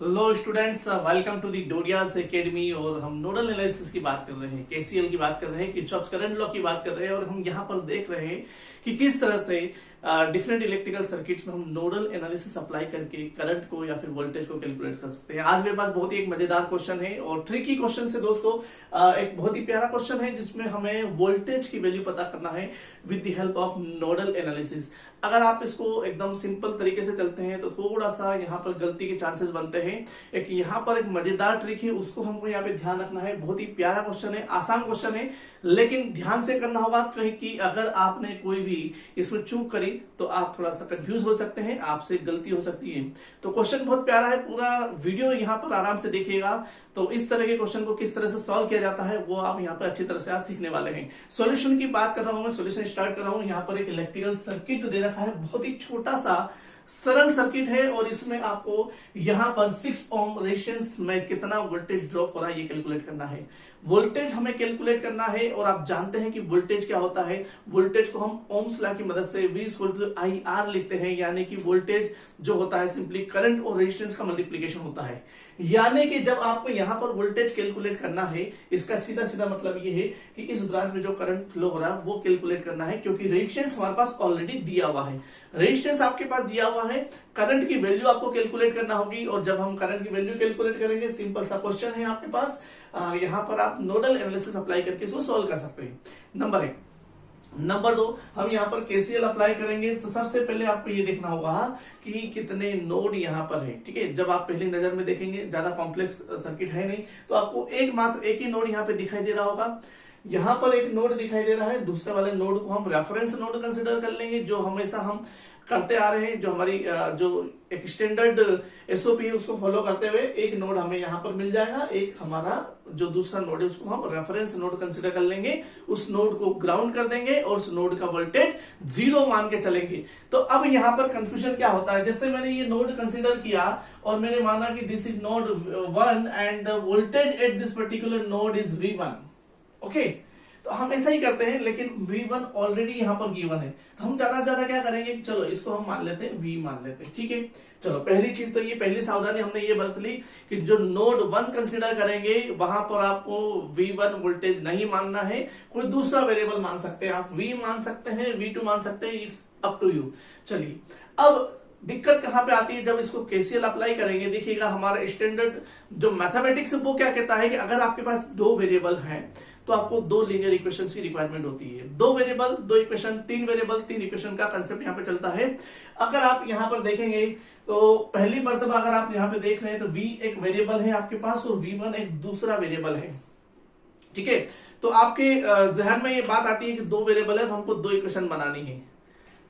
Hello students, welcome to the Dodiyas academy. और हम nodal analysis की बात कर रहे हैं, केसीएल की बात कर रहे हैं, किरचॉफ्स करंट लॉ की बात कर रहे हैं। और हम यहाँ पर देख रहे हैं कि किस तरह से डिफरेंट इलेक्ट्रिकल सर्किट्स में हम नोडल एनालिसिस अप्लाई करके करंट को या फिर वोल्टेज को कैलकुलेट कर सकते हैं। आज मेरे पास बहुत ही एक मजेदार क्वेश्चन है और ट्रिकी क्वेश्चन से दोस्तों। एक बहुत ही प्यारा क्वेश्चन है जिसमें हमें वोल्टेज की वैल्यू पता करना है with the help of nodal analysis. अगर आप इसको एकदम सिंपल तरीके से चलते हैं तो थोड़ा सा यहाँ पर गलती के चांसेस बनते हैं। एक यहाँ पर एक मजेदार ट्रिक है, उसको हमको यहाँ पे ध्यान रखना है। बहुत ही प्यारा क्वेश्चन है, आसान क्वेश्चन है, लेकिन ध्यान से करना होगा कहीं कि अगर आपने कोई भी इसमें चूक करी तो आप थोड़ा सा कंफ्यूज हो सकते हैं, आपसे गलती हो सकती है। तो क्वेश्चन बहुत प्यारा है, पूरा वीडियो यहाँ पर आराम से देखिएगा। तो इस तरह के क्वेश्चन को किस तरह से सॉल्व किया जाता है वो आप यहाँ पर अच्छी तरह से आज सीखने वाले हैं। सॉल्यूशन की बात कर रहा हूं मैं, सॉल्यूशन स्टार्ट कर रहा हूं। यहाँ पर एक इलेक्ट्रिकल सर्किट दे रखा है, बहुत ही छोटा सा सरल सर्किट है और इसमें आपको यहाँ पर 6 ओम रेजिस्टेंस में कितना वोल्टेज ड्रॉप हो रहा है ये कैलकुलेट करना है। वोल्टेज हमें कैलकुलेट करना है और आप जानते हैं कि वोल्टेज क्या होता है। वोल्टेज को हम ओम्स लॉ की मदद से V/IR लिखते हैं, यानी कि वोल्टेज जो होता है सिंपली करंट और रेजिस्टेंस का मल्टीप्लीकेशन होता है। यानी कि जब आपको यहाँ पर वोल्टेज कैलकुलेट करना है, इसका सीधा सीधा मतलब ये है कि इस ब्रांच में जो करंट फ्लो हो रहा है वो कैलकुलेट करना है, क्योंकि रेजिस्टेंस हमारे पास ऑलरेडी दिया हुआ है। रेजिस्टेंस आपके पास दिया हुआ है, करंट की वैल्यू आपको कैलकुलेट करना होगी। और जब हम करंट की वैल्यू कैलकुलेट करेंगे, सिंपल सा क्वेश्चन है आपके पास, यहाँ पर आप नोडल एनालिसिस अप्लाई करके इसको सॉल्व कर सकते हैं। नंबर 1। नंबर 2, हम यहाँ पर केसीएल अप्लाई करेंगे। तो सबसे पहले आपको ये देखना होगा कि कितने नोड यहाँ पर है। ठीक है, जब आप पहली नजर में देखेंगे, ज्यादा कॉम्प्लेक्स सर्किट है नहीं, तो आपको मात्र एक ही नोड यहाँ पे दिखाई दे रहा होगा। यहाँ पर एक नोड दिखाई दे रहा है, दूसरे वाले नोड को हम रेफरेंस नोड कंसिडर कर लेंगे, जो हमेशा हम करते आ रहे हैं, जो हमारी जो एक स्टैंडर्ड एसओपी है उसको फॉलो करते हुए एक नोड हमें यहाँ पर मिल जाएगा। एक हमारा जो दूसरा नोड है उसको हम रेफरेंस नोड कंसिडर कर लेंगे, उस नोड को ग्राउंड कर देंगे और उस नोड का वोल्टेज 0 मान के चलेंगे। तो अब यहाँ पर कंफ्यूजन क्या होता है, जैसे मैंने ये नोड कंसिडर किया और मैंने माना कि this is node 1 and the voltage at this particular node is V1। Okay, तो हम ऐसा ही करते हैं, लेकिन V1 ऑलरेडी यहाँ पर गिवन है, तो हम ज्यादा से ज्यादा क्या करेंगे, चलो इसको हम मान लेते हैं V मान लेते हैं। ठीक है, चलो पहली चीज तो ये, पहली सावधानी हमने ये बरत ली कि जो नोड 1 कंसीडर करेंगे वहां पर आपको V1 वोल्टेज नहीं मानना है, कोई दूसरा वेरिएबल मान सकते हैं। आप V मान सकते हैं, V2 मान सकते हैं, इट्स अप टू यू। चलिए, अब दिक्कत कहां पे आती है, जब इसको केसीएल अप्लाई करेंगे। देखिएगा हमारा स्टैंडर्ड जो मैथमेटिक्स है वो क्या कहता है कि अगर आपके पास 2 वेरिएबल हैं तो आपको 2 लीनियर इक्वेशंस की रिक्वायरमेंट होती है। 2 वेरिएबल 2 इक्वेशन, 3 वेरिएबल 3 इक्वेशन का कंसेप्ट यहाँ पे चलता है। अगर आप यहाँ पर देखेंगे तो पहली मर्तबा अगर आप यहाँ पे देख रहे हैं तो V एक वेरिएबल है आपके पास और V1 एक दूसरा वेरिएबल है। ठीक है, तो आपके जहन में ये बात आती है कि 2 वेरिएबल है तो हमको 2 इक्वेशन बनानी है।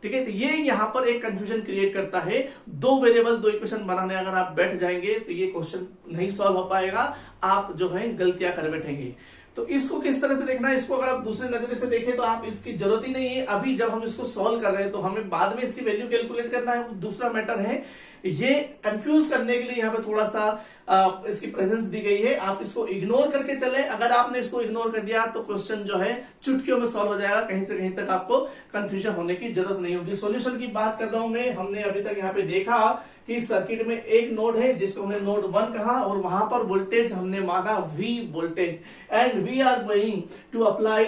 ठीक है, तो ये यहाँ पर एक कंफ्यूजन क्रिएट करता है। 2 वेरिएबल 2 इक्वेशन बनाने अगर आप बैठ जाएंगे तो ये क्वेश्चन नहीं सॉल्व हो पाएगा, आप जो है गलतियां कर बैठेंगे। तो इसको किस तरह से देखना है, इसको अगर आप दूसरे नजरिए से देखें तो आप इसकी जरूरत ही नहीं है। अभी जब हम इसको सॉल्व कर रहे हैं तो हमें बाद में इसकी वैल्यू कैलकुलेट करना है, वो दूसरा मैटर है। ये कंफ्यूज करने के लिए यहाँ पे थोड़ा सा इसकी प्रेजेंस दी गई है, आप इसको इग्नोर करके चलें। अगर आपने इसको इग्नोर कर दिया तो क्वेश्चन जो है चुटकियों में सॉल्व हो जाएगा, कहीं से कहीं तक आपको कंफ्यूजन होने की जरूरत नहीं होगी। सॉल्यूशन की बात कर रहा हूं मैं, हमने अभी तक यहाँ पे देखा कि सर्किट में एक नोड है जिसको हमने नोड 1 कहा और वहां पर वोल्टेज हमने माना V voltage, and we are going to apply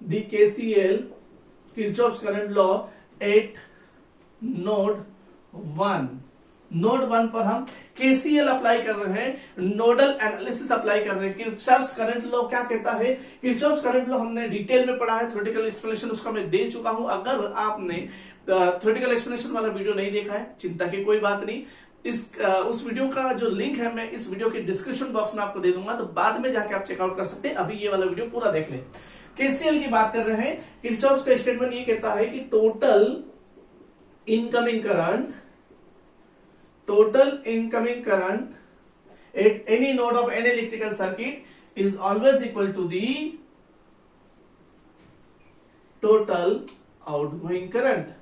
the KCL Kirchhoff's current law at node 1। Node 1 पर हम KCL अप्लाई कर रहे हैं, नोडल एनालिसिस अप्लाई कर रहे हैं। किरचॉफ्स करंट लॉ क्या कहता है, किरचॉफ्स करंट लॉ हमने डिटेल में पढ़ा है, थ्योरेटिकल एक्सप्लेनेशन उसका मैं दे चुका हूं। अगर आपने थ्योरेटिकल एक्सप्लेनेशन वाला वीडियो नहीं देखा है, चिंता की कोई बात नहीं, उस वीडियो का जो लिंक है मैं इस वीडियो के डिस्क्रिप्शन बॉक्स में आपको दे दूंगा, तो बाद में जाके आप चेकआउट कर सकते हैं। अभी ये वाला वीडियो पूरा देख लें। KCL की बात कर रहे हैं, किरचॉफ्स का स्टेटमेंट ये कहता है कि total incoming current at any node of any electrical circuit is always equal to the total outgoing current।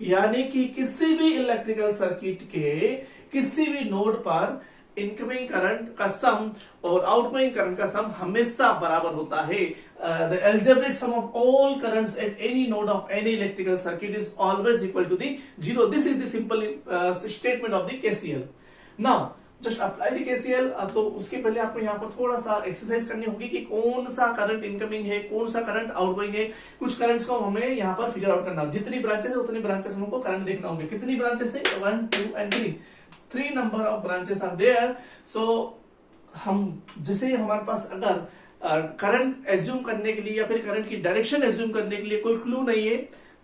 यानी कि किसी भी इलेक्ट्रिकल सर्किट के किसी भी नोड पर इनकमिंग करंट का सम और आउटगोइंग करंट का सम हमेशा बराबर होता है। The algebraic sum of all currents at any node of any electrical circuit is always equal to the 0। This is the simple statement of the KCL। Now just apply the KCL. तो उसके पहले आपको यहाँ पर थोड़ा सा exercise करनी होगी कि कौन सा करंट इनकमिंग है, कौन सा करंट आउटगोइंग है। कुछ करंट्स को हमें यहाँ पर फिगर आउट करना, जितनी ब्रांचेस है उतनी ब्रांचेस हमको करंट देखना होंगे। कितनी ब्रांचेस है, 1 2 and 3, 3 number of branches are there. So हम जैसे हमारे पास अगर करंट एज्यूम करने के लिए या फिर करंट की डायरेक्शन एज्यूम करने के लिए कोई क्लू नहीं है,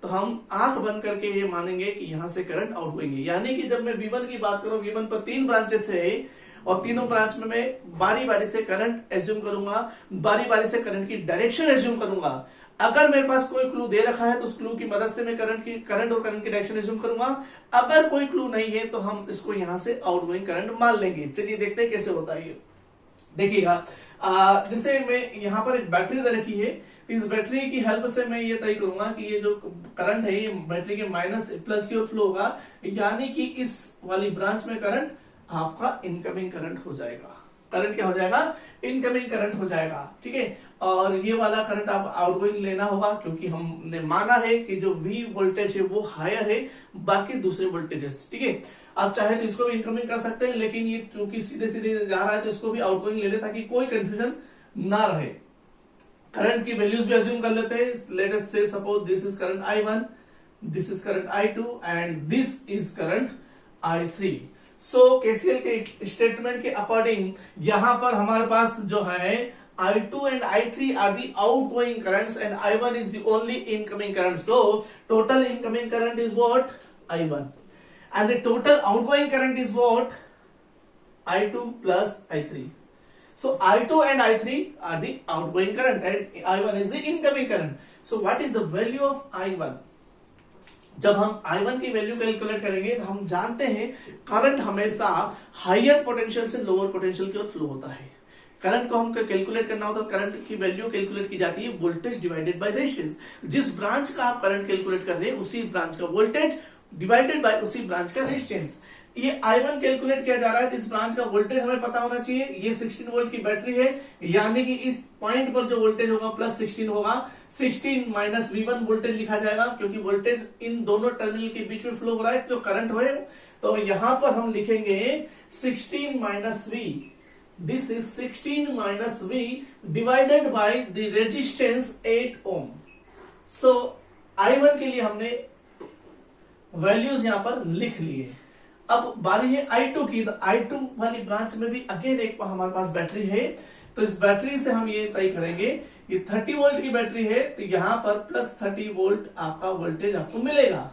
तो हम आंख बंद करके ये मानेंगे कि यहां से करंट आउटगोइंग है। यानी कि जब मैं V1 की बात करूं, V1 पर 3 ब्रांचेस है और तीनों ब्रांच में मैं बारी बारी से करंट एज्यूम करूंगा, बारी बारी से करंट की डायरेक्शन एज्यूम करूंगा। अगर मेरे पास कोई क्लू दे रखा है तो उस क्लू की मदद से मैं करंट और करंट की डायरेक्शन एज्यूम करूंगा। अगर कोई क्लू नहीं है तो हम इसको यहां से आउटगोइंग करंट मान लेंगे। चलिए देखते हैं कैसे होता है ये। देखिएगा, जैसे मैं यहाँ पर एक बैटरी दे रखी है, इस बैटरी की हेल्प से मैं ये तय करूंगा कि ये जो करंट है ये बैटरी के माइनस प्लस की ओर फ्लो होगा, यानी कि इस वाली ब्रांच में करंट आपका इनकमिंग करंट हो जाएगा। करंट क्या हो जाएगा, इनकमिंग करंट हो जाएगा, ठीक है। और ये वाला करंट आप आउटगोइंग लेना होगा, क्योंकि हमने माना है कि जो V वोल्टेज है वो हायर है बाकी दूसरे वोल्टेजेस, ठीक है। आप चाहे तो इसको भी इनकमिंग कर सकते हैं, लेकिन ये क्योंकि सीधे सीधे जा रहा है तो इसको भी आउटगोइंग ले ले ताकि कोई कंफ्यूजन ना रहे। करंट की वैल्यूज भी अज्यूम कर लेते हैं। लेट अस से suppose this is current I1, this is current I2 and this is current I3। So KCL के स्टेटमेंट के अकॉर्डिंग यहां पर हमारे पास जो है I2 and I3 are the outgoing currents and I1 is the only incoming current. So total incoming current is what? I1. And the total outgoing current is what? I2 plus I3. So I2 and I3 are the outgoing current and I1 is the incoming current. So what is the value of I1? जब हम I1 की value calculate करेंगे तो हम जानते हैं current हमेशा higher potential से लोअर पोटेंशियल की ओर फ्लो होता है। करंट को हमको कैलकुलेट करना होता है, करंट की वैल्यू कैलकुलेट की जाती है वोल्टेज डिवाइडेड बाय रेजिस्टेंस। जिस ब्रांच का आप करंट कैलकुलेट कर रहे हैं उसी ब्रांच का वोल्टेज डिवाइडेड बाय उसी ब्रांच का रेजिस्टेंस। ये I1 कैलकुलेट किया जा रहा है तो इस ब्रांच का वोल्टेज हमें पता होना चाहिए। ये 16 वोल्ट की बैटरी है, यानी कि इस पॉइंट पर जो वोल्टेज होगा प्लस 16 होगा। 16 माइनस V1 वोल्टेज लिखा जाएगा, क्योंकि वोल्टेज इन दोनों टर्मिनल के बीच में फ्लो हो रहा है जो करंट है। तो यहां पर हम लिखेंगे 16 minus V, this is 16 minus V divided by the resistance 8 ohm. So I1 के लिए हमने वैल्यूज यहां पर लिख लिए। अब बारी है I2 की, तो I2 वाली ब्रांच में भी अगेन एक हमारे पास बैटरी है, तो इस बैटरी से हम ये तय करेंगे ये 30 वोल्ट की बैटरी है, तो यहां पर प्लस 30 वोल्ट आपका वोल्टेज आपको मिलेगा।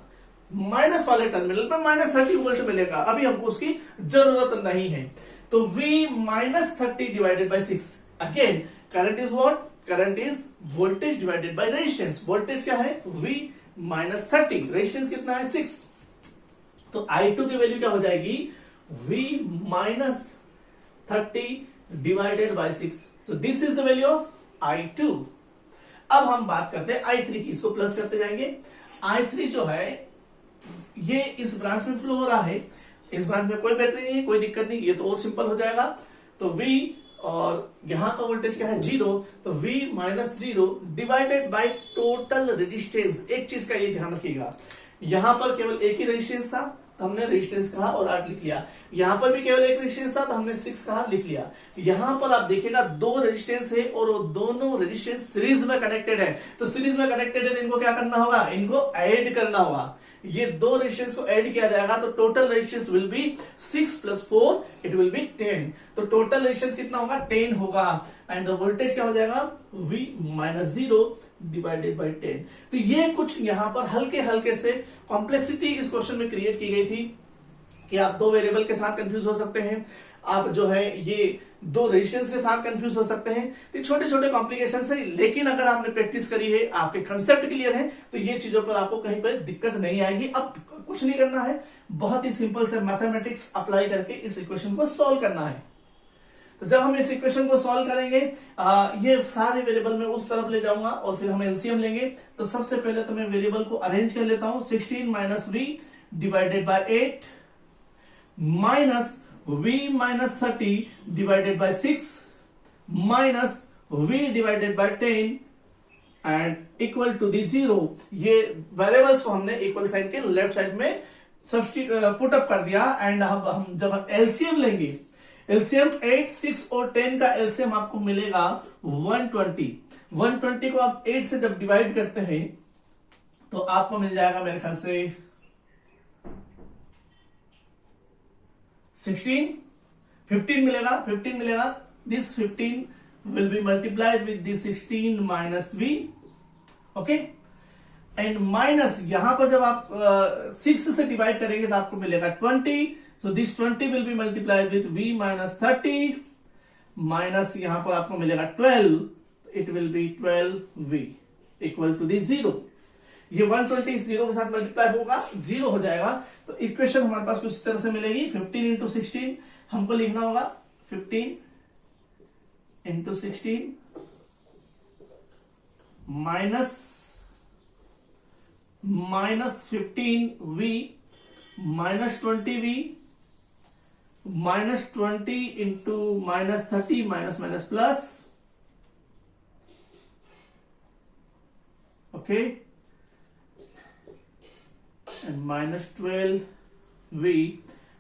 माइनस वाले टर्मिनल पर माइनस 30 वोल्ट मिलेगा, अभी हमको उसकी जरूरत नहीं है। तो V minus 30 divided by 6, again current is what, current is voltage divided by resistance. Voltage क्या है, V माइनस 30, रेजिस्टेंस कितना है 6। तो I2 की वैल्यू क्या हो जाएगी, V minus 30 divided by 6। So this is the value of I2। अब हम बात करते हैं I3 की, इसको प्लस करते जाएंगे। I3 जो है ये इस ब्रांच में फ्लो हो रहा है, इस ब्रांच में कोई बैटरी नहीं है, कोई दिक्कत नहीं, ये तो और सिंपल हो जाएगा। तो V और यहां का वोल्टेज क्या है 0, तो V minus 0 divided by total resistance. एक चीज का ये ध्यान रखिएगा, यहां पर केवल एक ही रेजिस्टेंस था तो हमने रेजिस्टेंस कहा और 8 लिख लिया। यहां पर भी केवल एक रेजिस्टेंस था तो हमने 6 कहा, लिख लिया। यहां पर आप देखिएगा 2 रेजिस्टेंस है और वो दोनों रेजिस्टेंस सीरीज में कनेक्टेड है। तो सीरीज में कनेक्टेड है तो इनको क्या करना होगा, इनको ऐड करना होगा। ये 2 रेजिस्टेंस को ऐड किया जाएगा तो total resistance will be 6 plus 4 it will B 10। तो टोटल रेजिस्टेंस कितना होगा, 10 होगा। एंड द वोल्टेज क्या हो जाएगा, V माइनस 0 डिवाइडेड बाई 10। तो ये कुछ यहां पर हल्के हल्के से कॉम्प्लेक्सिटी इस क्वेश्चन में क्रिएट की गई थी कि आप 2 वेरिएबल के साथ कंफ्यूज हो सकते हैं, आप जो है ये 2 रेजिस्टेंस के साथ कंफ्यूज हो सकते हैं। तो छोटे छोटे कॉम्प्लिकेशन है, लेकिन अगर आपने प्रैक्टिस करी है, आपके कंसेप्ट क्लियर है, तो ये चीजों पर आपको कहीं पर दिक्कत नहीं आएगी। अब कुछ नहीं करना है, बहुत ही सिंपल से मैथमेटिक्स अप्लाई करके इस इक्वेशन को सॉल्व करना है। तो जब हम इस इक्वेशन को सॉल्व करेंगे, ये सारे वेरिएबल में उस तरफ ले जाऊंगा और फिर हम एलसीएम लेंगे। तो सबसे पहले तो मैं वेरिएबल को अरेंज कर लेता हूं। 16 minus V divided by 8 minus V minus 30 divided by 6 minus V divided by 10 and equal to the 0। ये वेरिएबल्स को हमने इक्वल साइन के लेफ्ट साइड में सब्स्टिट्यूट पुट अप कर दिया। एंड अब हम जब एलसीएम लेंगे एलसीएम 8, 6 और 10 का एलसीएम आपको मिलेगा 120। 120 को आप 8 से जब डिवाइड करते हैं तो आपको मिल जाएगा मेरे ख्याल से 16, 15 मिलेगा, 15 मिलेगा। This 15 will be multiplied with the 16 minus v, okay. And minus यहां पर जब आप 6 से डिवाइड करेंगे तो आपको मिलेगा 20, so this 20 will be multiplied with v minus 30 minus यहां पर आपको मिलेगा 12, it will be 12v equal to the 0। ये 120 0 के साथ मल्टीप्लाई होगा, 0 हो जाएगा। तो इक्वेशन हमारे पास कुछ इस तरह से मिलेगी, 15 इंटू 16 हमको लिखना होगा 15 into 16 minus 15v minus 20v minus 20 into minus 30 minus minus plus, okay, and minus 12v,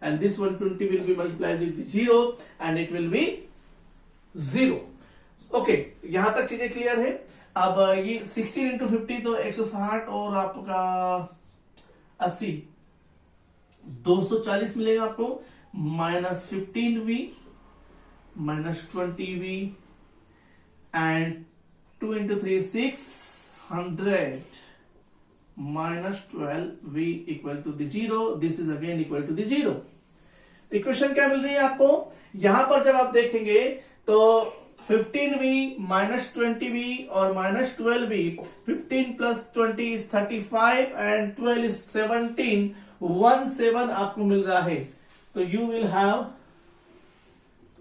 and this 120 will be multiplied with 0 and it will be 0। Okay, यहां तक चीजें क्लियर है। अब ये 16 इंटू 50 तो 160 और आपका 80 240 मिलेगा आपको, minus 15v minus 20v and 2 into 3 600 minus 12v equal to the 0। This is again equal to the 0। Equation क्या मिल रही है आपको? यहां पर जब आप देखेंगे तो 15v माइनस 20v और minus 12v, 15 plus 20 is 35 and 12 is 17, 17 आपको मिल रहा है। तो you will have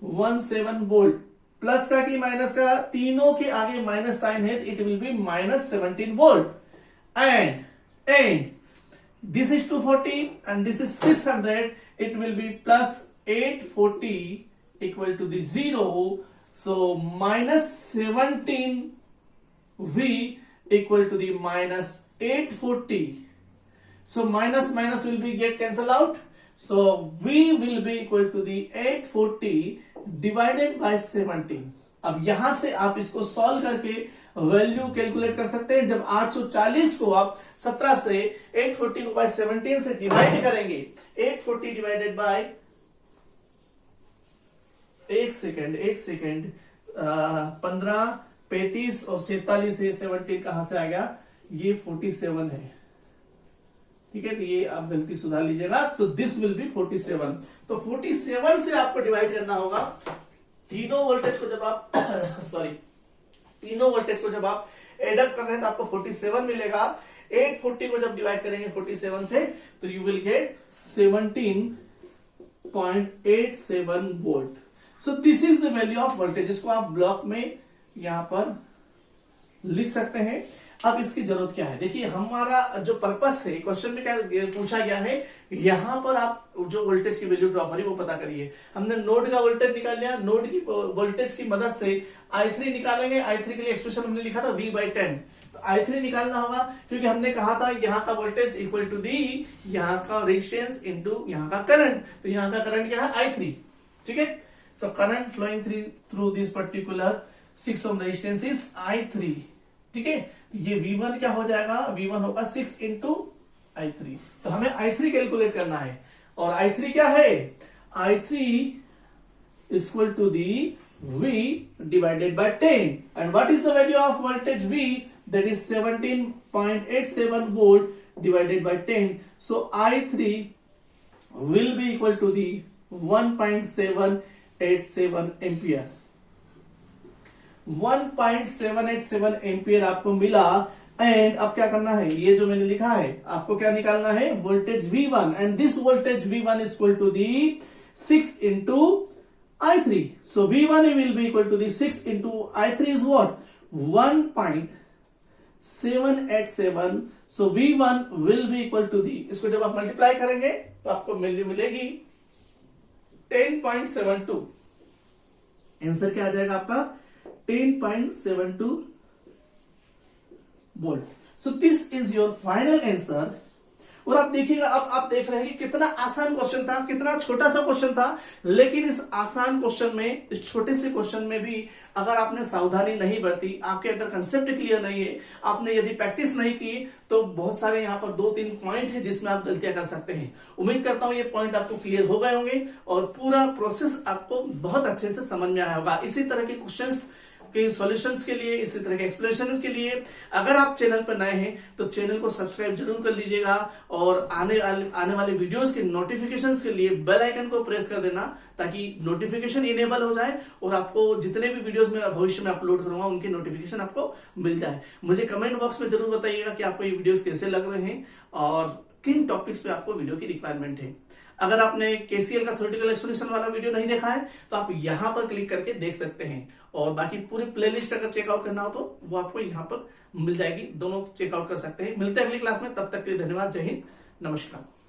17 volt. Plus का कि माइनस का, तीनों के आगे माइनस साइन है, it will B minus 17 volt. and this is 240 and this is 600, it will be plus 840 equal to the 0, so minus 17v equal to the minus 840, so minus minus will be get cancel out, so v will be equal to the 840 divided by 17। अब यहां से आप इसको solve करके value calculate कर सकते हैं। जब 840 को आप 17 से 840 को बाय 17 से डिवाइड करेंगे, 840 डिवाइडेड बाय, एक सेकेंड 15 35 और 47 से 17 कहां से आ गया? ये 47 है, ठीक है। तो ये आप गलती सुधार लीजिएगा। So this will be 47। तो 47 से आपको डिवाइड करना होगा। तीनों वोल्टेज को जब आप तीनों वोल्टेज को जब आप एडअप कर रहे हैं तो आपको 47 मिलेगा। 840 को जब डिवाइड करेंगे 47 से तो you will get 17.87 volt. So this is the value of voltage. इसको आप ब्लॉक में यहां पर लिख सकते हैं। अब इसकी जरूरत क्या है? देखिए, हमारा जो पर्पस है, क्वेश्चन में क्या पूछा गया है, यहां पर आप जो वोल्टेज की वैल्यू ड्रॉप हो रही है वो पता करिए। हमने नोड का वोल्टेज निकाल लिया, नोड की वोल्टेज की मदद से i3 निकालेंगे। i3 के लिए एक्सप्रेशन हमने लिखा था v/10, तो i3 निकालना होगा क्योंकि हमने कहा था यहाँ का वोल्टेज इक्वल टू दी यहाँ का रेजिस्टेंस इंटू यहाँ का करंट। तो यहाँ का करंट क्या है? i3, ठीक है। तो current flowing through this particular 6 ohm resistance is i3, ठीक है। ये V1 क्या हो जाएगा? V1 होगा 6 इंटू i3। तो हमें i3 कैलकुलेट करना है, और i3 क्या है? i3 equal to the V divided by 10, and what is the value of voltage V? That is 17.87 volt divided by 10। So i3 will be equal to the 1.787 ampere. 1.787 ampere आपको मिला। And अब क्या करना है? ये जो मैंने लिखा है, आपको क्या निकालना है? Voltage V1, and this voltage V1 is equal to the 6 into i3। So V1 will be equal to the 6 into i3 is what? 1.787। So V1 will be equal to the, इसको जब आप मल्टीप्लाई करेंगे तो आपको मिलेगी 10.72। Answer क्या आ जाएगा आपका? 10.72 volt. So this is your final answer और आप देखिएगा, अब आप देख रहे हैं कि कितना आसान क्वेश्चन था, कितना छोटा सा क्वेश्चन था, लेकिन इस आसान क्वेश्चन में, इस छोटे से क्वेश्चन में भी अगर आपने सावधानी नहीं बरती, आपके अंदर कंसेप्ट क्लियर नहीं है, आपने यदि प्रैक्टिस नहीं की, तो बहुत सारे यहाँ पर 2-3 पॉइंट है जिसमें आप गलतियां कर सकते हैं। उम्मीद करता हूं ये पॉइंट आपको क्लियर हो गए होंगे और पूरा प्रोसेस आपको बहुत अच्छे से समझ में आया होगा। इसी तरह के क्वेश्चंस के सॉल्यूशंस के लिए, इसी तरह के एक्सप्लेनेशंस के लिए अगर आप चैनल पर नए हैं तो चैनल को सब्सक्राइब जरूर कर लीजिएगा और आने वाले वीडियोस के नोटिफिकेशंस के लिए बेल आइकन को प्रेस कर देना, ताकि नोटिफिकेशन इनेबल हो जाए और आपको जितने भी वीडियोस मैं भविष्य में अपलोड करूंगा उनकी नोटिफिकेशन आपको मिल जाए। मुझे कमेंट बॉक्स में जरूर बताइएगा कि आपको ये वीडियोस कैसे लग रहे हैं और किन टॉपिक्स पे आपको वीडियो की रिक्वायरमेंट है। अगर आपने केसीएल का थ्योरेटिकल एक्सप्लेनेशन वाला वीडियो नहीं देखा है तो आप यहां पर क्लिक करके देख सकते हैं, और बाकी पूरी प्लेलिस्ट अगर चेकआउट करना हो तो वो आपको यहां पर मिल जाएगी, दोनों चेकआउट कर सकते हैं। मिलते हैं अगली क्लास में, तब तक के लिए धन्यवाद। जय हिंद, नमस्कार।